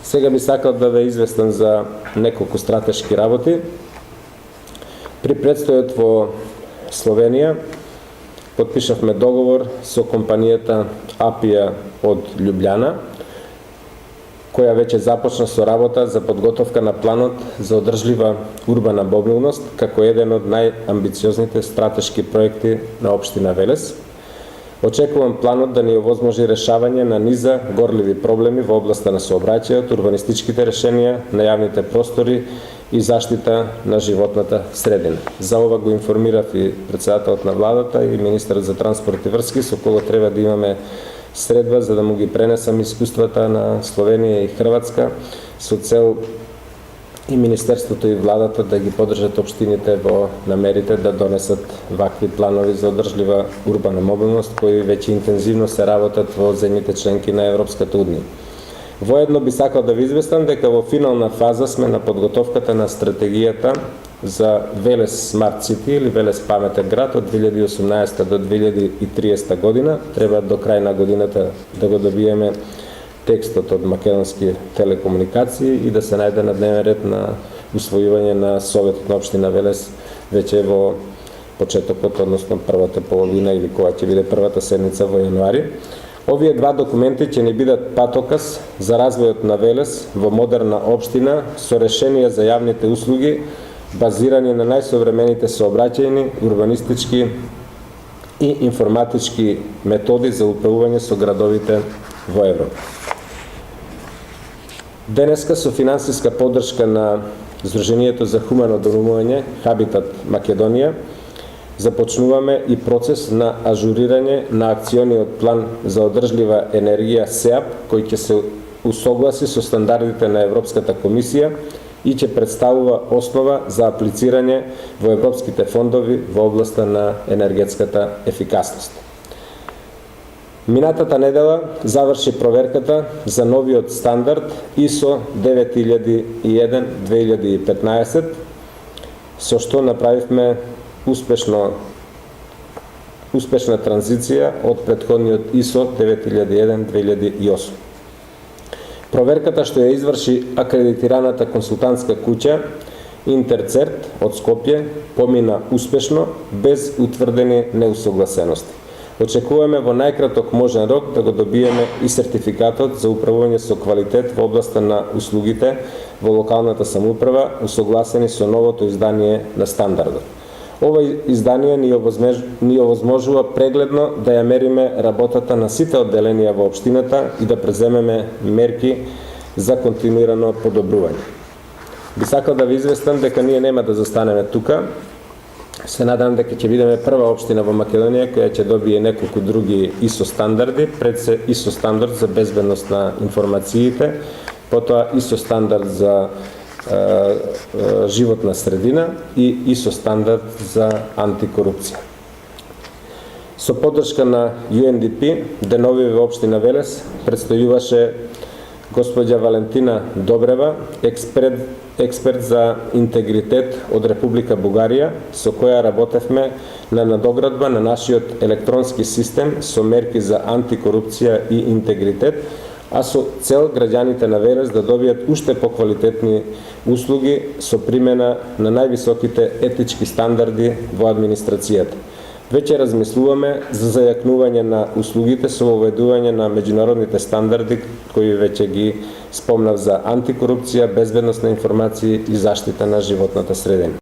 Сега би сакал да ве известам за неколку стратешки работи. При предстојот во Словенија потпишавме договор со компанијата Апија од Љубљана, која веќе започна со работа за подготовка на планот за одржлива урбана мобилност како еден од најамбициозните стратешки проекти на општина Велес. Очекувам планот да ни овозможи решавање на низа горливи проблеми во областа на сообраќајот, урбанистичките решенија на јавните простори и заштита на животната средина. За ова го информирав и председателот на владата и министерот за транспорт и врски, со кого треба да имаме средба за да му ги пренесам искуствата на Словенија и Хрватска со цел и министерството и владата да ги поддржат општините во намерите да донесат вакви планови за одржлива урбана мобилност кои веќе интензивно се работат во земјите членки на Европската унија. Воедно би сакал да ви известам дека во финална фаза сме на подготовката на стратегијата за Велес Смарт Сити или Велес паметен град од 2018 до 2030 година. Треба до крај на годината да го добиеме текстот од Македонски телекомуникации и да се најде на дневен ред на усвојување на Советот на општина Велес веќе во почетокот, односно првата половина или кога ќе биде првата седница во јануари. Овие два документи ќе ни бидат патоказ за развојот на Велес во модерна општина со решенија за јавните услуги базирани на најсовремените сообраќајни, урбанистички и информатички методи за управување со градовите во Европа. Денеска со финансиска поддршка на Сдруженијето за хумано домување Хабитат Македонија започнуваме и процес на ажурирање на акциониот план за одржлива енергија СЕАП, кој ќе се усогласи со стандардите на Европската комисија и ќе представува основа за аплицирање во европските фондови во областа на енергетската ефикасност. Минатата недела заврши проверката за новиот стандард ISO 9001-2015, со што направивме успешна транзиција од претходниот ISO 9001-2008. Проверката што ја изврши акредитираната консултантска куќа Интерцерт од Скопје помина успешно без утврдени неусогласености. Очекуваме во најкраток можен рок да го добиеме и сертификатот за управување со квалитет во областа на услугите во локалната самоуправа, усогласени со новото издание на стандардот. Ова издание ни овозможува прегледно да ја мериме работата на сите одделенија во општината и да преземеме мерки за континуирано подобрување. Би сакал да ви известам дека ние нема да застанеме тука. Се надам дека ќе бидеме прва општина во Македонија која ќе добие неколку други ISO стандарди, пред се ISO стандард за безбедност на информациите, потоа ISO стандард за животна средина и ISO стандард за антикорупција. Со поддршка на UNDP, денови во општина Велес предстојуваше господја Валентина Добрева, експерт за интегритет од Република Бугарија, со која работевме на надоградба на нашиот електронски систем со мерки за антикорупција и интегритет, а со цел граѓаните на Велес да добијат уште поквалитетни услуги со примена на највисоките етички стандарди во администрацијата. Веќе размислуваме за зајакнување на услугите со воведување на меѓународните стандарди кои веќе ги спомнав за антикорупција, безбедност на информации и заштита на животната средина.